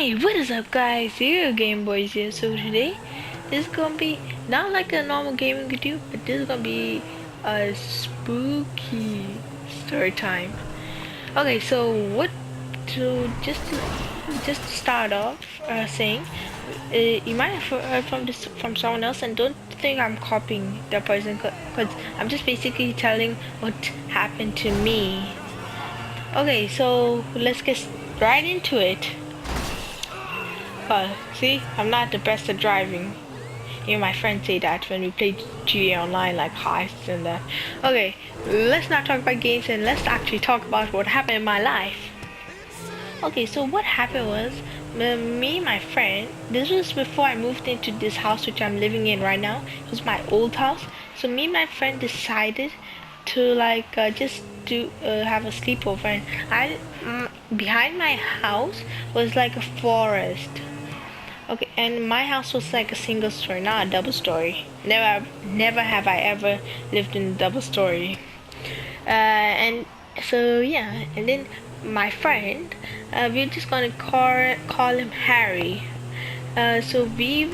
Hey, what is up guys? Here Game Boys here. So today this is gonna be not like a normal gaming video, but this is gonna be a spooky story time. Okay, so just to start off saying you might have heard from this from someone else, and don't think I'm copying the person, because I'm just basically telling what happened to me. Okay, so let's get right into it. See, I'm not the best at driving. Even my friends say that when we play GTA Online, like heists and that. Okay, let's not talk about games and let's actually talk about what happened in my life. Okay, so what happened was, me and my friend, this was before I moved into this house which I'm living in right now. It was my old house. So me and my friend decided to just have a sleepover, and behind my house was like a forest. Okay, and my house was like a single story, not a double story. Never have I ever lived in a double story. And so yeah, and then my friend, we're just gonna call him Harry. So we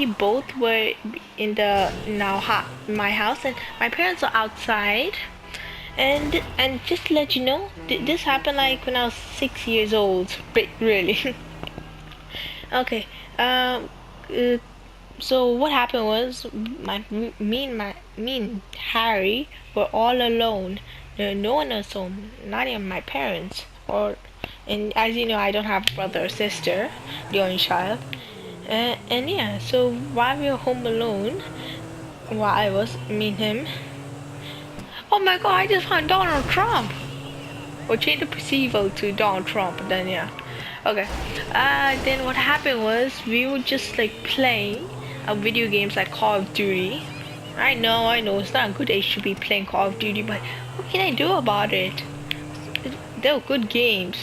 both were in my house, and my parents are outside. And just to let you know, this happened like when I was 6 years old, really. Okay. Um. So what happened was, me and Harry were all alone. No one was home, not even my parents. And as you know, I don't have a brother or sister, the only child. And yeah, so while we were home alone, while I was me and him. Oh my God! I just found Donald Trump. Or change the placebo to Donald Trump. Then yeah. Okay. Then what happened was, we were just like playing video games like Call of Duty. I know it's not a good age to be playing Call of Duty, but what can I do about it? They were good games.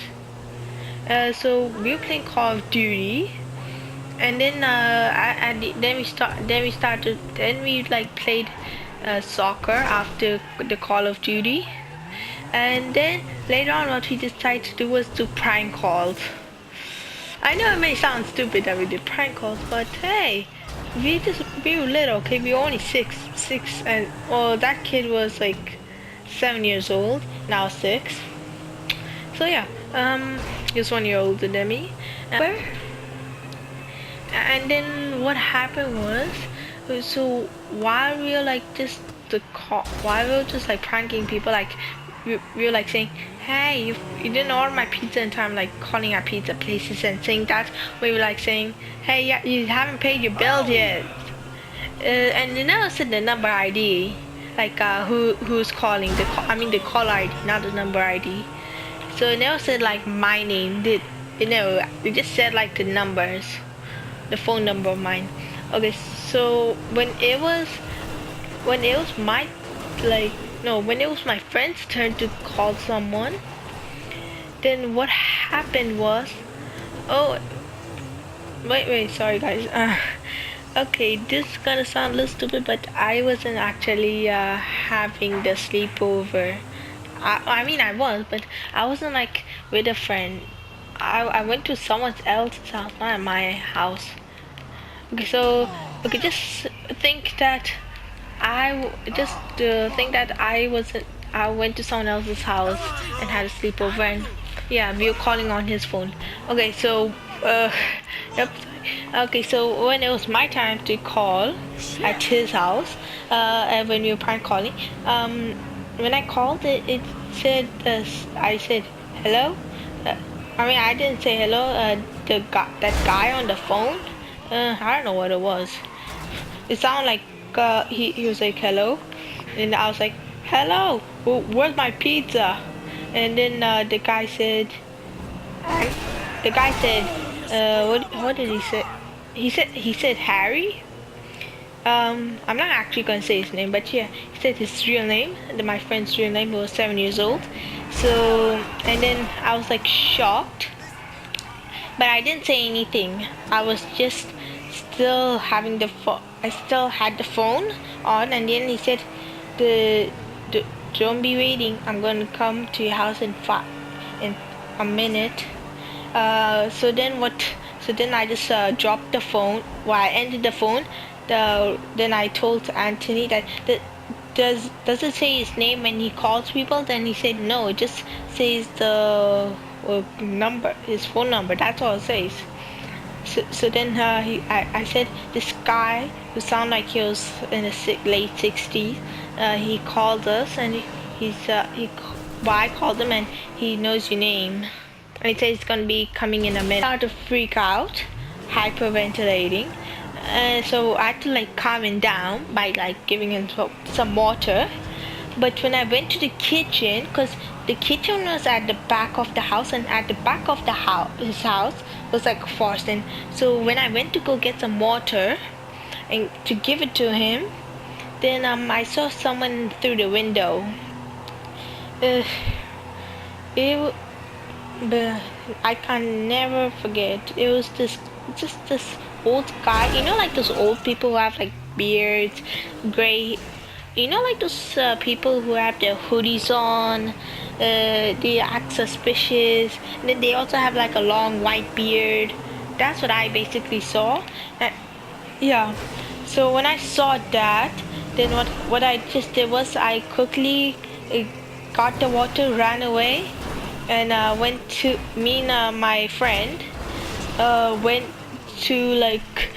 So we were playing Call of Duty, and then then we like played soccer after the Call of Duty, and then later on what we decided to do was to prank calls. I know it may sound stupid that we did prank calls, but hey, we were little, okay? We were only six, and well, that kid was like 7 years old, now 6. So yeah, he was 1 year older than me. And then what happened was, so while we were like while we were just like pranking people, like we were like saying, hey, you didn't order my pizza in time, like calling our pizza places and saying that. We were like saying, hey, yeah, you haven't paid your bills yet. And they never said the number ID, like who's calling, the caller ID, not the number ID. So it never said like my name. They just said like the numbers, the phone number of mine. Okay, so when it was my when it was my friend's turn to call someone, then what happened was, oh, wait, sorry guys. Okay, this is gonna sound a little stupid, but I wasn't actually having the sleepover. I mean, I was, but I wasn't like with a friend. I went to someone else's house, not at my house. Okay, so just think that I went to someone else's house and had a sleepover, and yeah, we were calling on his phone. Okay, so yep. Okay, so when it was my time to call at his house, when we were prank calling, when I called, it said, I said hello. I mean, I didn't say hello. That guy on the phone, I don't know what it was. It sounded like he was like hello, and I was like hello. Where's my pizza? And then the guy said, what did he say? He said Harry. I'm not actually gonna say his name, but yeah, he said his real name, my friend's real name, who was 7 years old. So, and then I was like shocked, but I didn't say anything. I was just still having I still had the phone on, and then he said, don't be waiting. I'm gonna come to your house in a minute. So So then I just dropped the phone. While I ended the phone, then I told Anthony that does it say his name when he calls people? Then he said no, it just says the number, his phone number. That's all it says. So then I said this guy who sounded like he was in the late 60s. He called us and I called him and he knows your name. And he said he's gonna be coming in a minute. I started to freak out, hyperventilating. So I had to like calm him down by like giving him some water. But when I went to the kitchen, because the kitchen was at the back of the house, and at the back of his house was like a forest. And so when I went to go get some water and to give it to him, then I saw someone through the window. But I can never forget. It was just this old guy. You know, like those old people who have like beards, gray. You know, like those people who have their hoodies on. They act suspicious. And then they also have like a long white beard. That's what I basically saw. Yeah. So when I saw that, then what I just did was I quickly got the water, ran away, and went to my friend went to like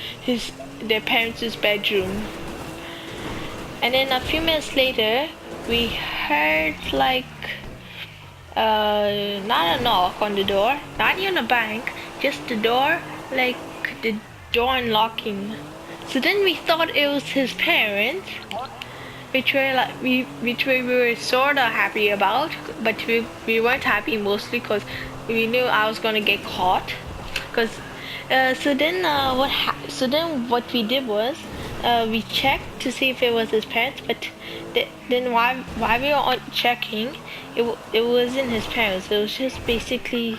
their parents' bedroom. And then a few minutes later we heard like not a knock on the door, not even a bang, just the door, like the door unlocking. So then we thought it was his parents, which we were sorta happy about, but we weren't happy mostly because we knew I was gonna get caught. Cause so then what we did was we checked to see if it was his parents, but then while we were checking, it wasn't his parents. It was just basically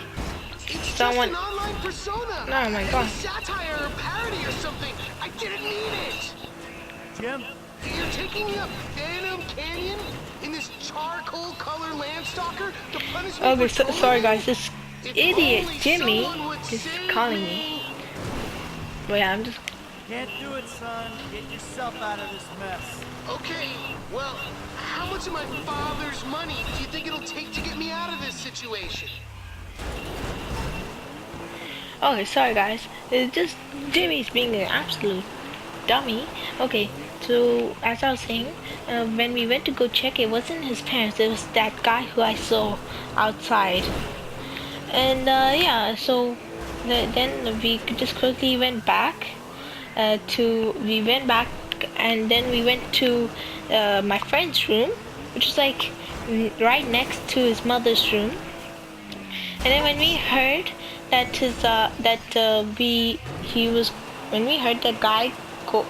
someone. Just an online persona. Oh my god. Satire or parody or something. I didn't mean it. Jim? You're taking me up Phantom Canyon in this charcoal color landstalker to punish me Okay, for sorry guys, this If idiot only Jimmy someone would is save calling me. Wait, I'm just. Can't do it, son. Get yourself out of this mess. Okay, well, how much of my father's money do you think it'll take to get me out of this situation? Okay, sorry guys. It's just Jimmy's being an absolute dummy. Okay, so as I was saying, when we went to go check, it wasn't his parents. It was that guy who I saw outside. And yeah, so then we just quickly went back and then we went to my friend's room, which was like right next to his mother's room. And then when we heard that when we heard that guy go,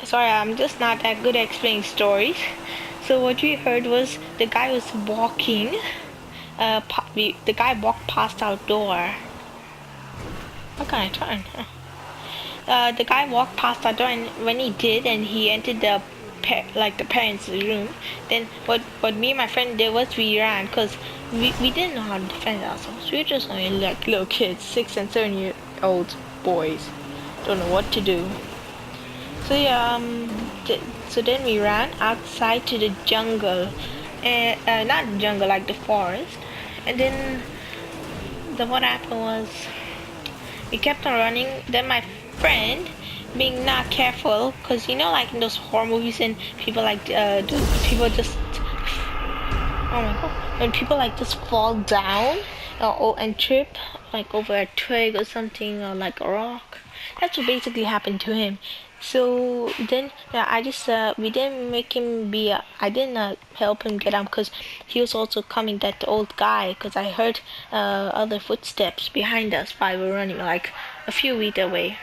sorry, I'm just not that good at explaining stories. So what we heard was the guy was walking. The guy walked past our door. How can I turn? The guy walked past our door, and when he did, and he entered the parents' room, then what me and my friend did was we ran, because we didn't know how to defend ourselves. We were just only like little kids, 6 and 7-year-old boys, don't know what to do. So yeah, so then we ran outside to the jungle, and not the jungle, like the forest. And then what happened was we kept on running. Then my friend, being not careful, because you know, like in those horror movies, and people like people just, oh my god, when people like just fall down and trip like over a twig or something, or like a rock. That's what basically happened to him. So then I just we didn't make him I didn't help him get up, because he was also coming, that old guy, because I heard other footsteps behind us while we were running like a few feet away.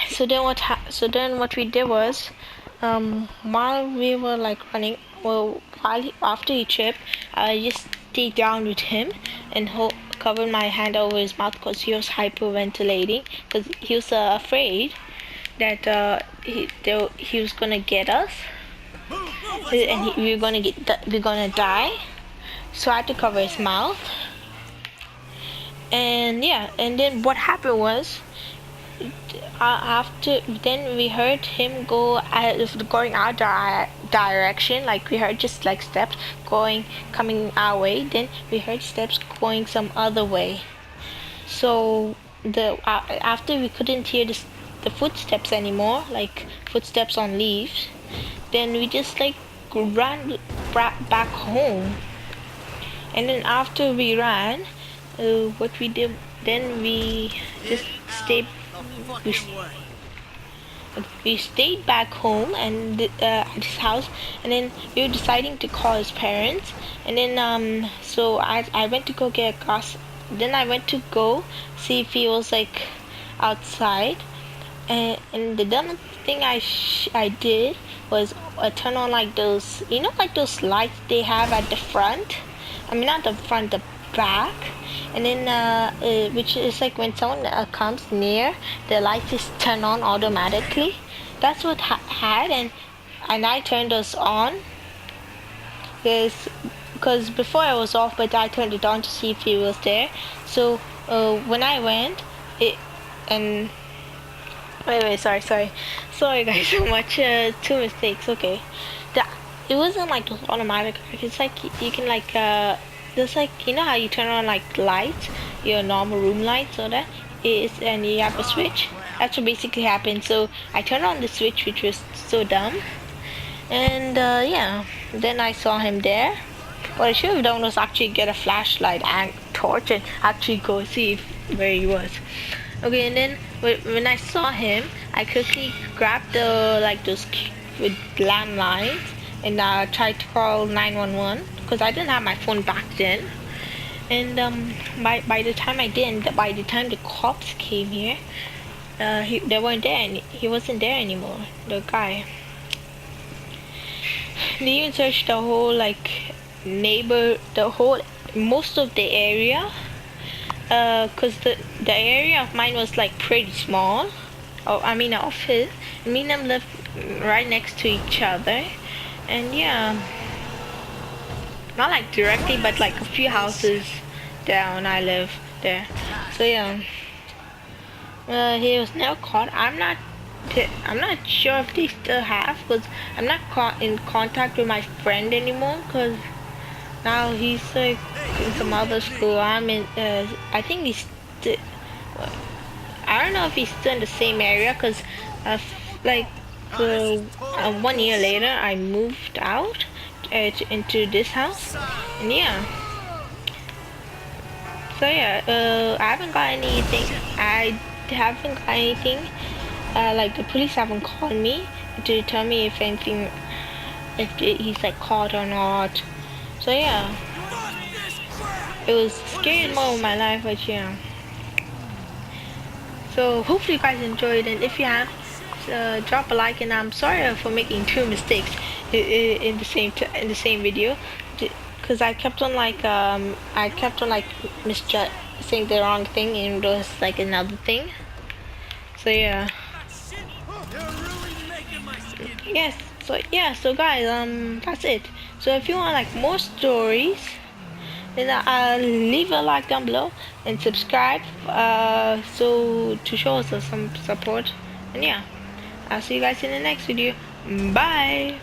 So then what we did was, while we were like running, well, after he tripped, I just stayed down with him and covered my hand over his mouth, because he was hyperventilating, because he was afraid that he was gonna get us, and we're gonna die. So I had to cover his mouth. And yeah, and then what happened was, after then we heard him going our direction. Like we heard just like steps coming our way. Then we heard steps going some other way. So after we couldn't hear the footsteps anymore, like footsteps on leaves, then we just like ran back home. And then after we ran, what we did then, we just stayed we, we stayed back home and at his house. And then we were deciding to call his parents. And then so I went to go get a glass. Then I went to go see if he was like outside. And the dumb thing I did was turn on like those, like those lights they have at the front. I mean, not the front, the back. And then which is like when someone comes near, the lights just turn on automatically. That's what had. And I turned those on. Yes, because before I was off, but I turned it on to see if he was there. So when I went, and wait, sorry guys, so much, 2 mistakes. Okay, it wasn't like automatic. It's like you can like just like, how you turn on like lights, your normal room lights, so that is, and you have a switch. That's what basically happened. So I turned on the switch, which was so dumb. And yeah, then I saw him there. What I should have done was actually get a flashlight and torch and actually go see where he was. Okay, and then when I saw him, I quickly grabbed those with landlines and tried to call 911 because I didn't have my phone back then. And by the time the cops came here, they weren't there, and he wasn't there anymore. The guy. They even searched the whole most of the area, cause the area of mine was like pretty small. Oh, I mean, of his. Me and them lived right next to each other, and yeah, not like directly, but like a few houses down. I live there, so yeah. He was never caught. I'm not sure if they still have, because I'm not in contact with my friend anymore, because now he's like in some other school. I'm in I think he's still, I don't know if he's still in the same area, because like 1 year later I moved out into this house. And yeah, so yeah, I haven't got anything. Like the police haven't called me to tell me if he's like caught or not. So yeah, it was the scariest moment of my life, but yeah. So hopefully you guys enjoyed, and if you have, drop a like. And I'm sorry for making 2 mistakes in the same video, because I kept on saying the wrong thing, and it was like another thing. So yeah. Yes, so guys, that's it. So if you want like more stories, then I'll leave a like down below and subscribe, so to show us some support. And yeah, I'll see you guys in the next video. Bye.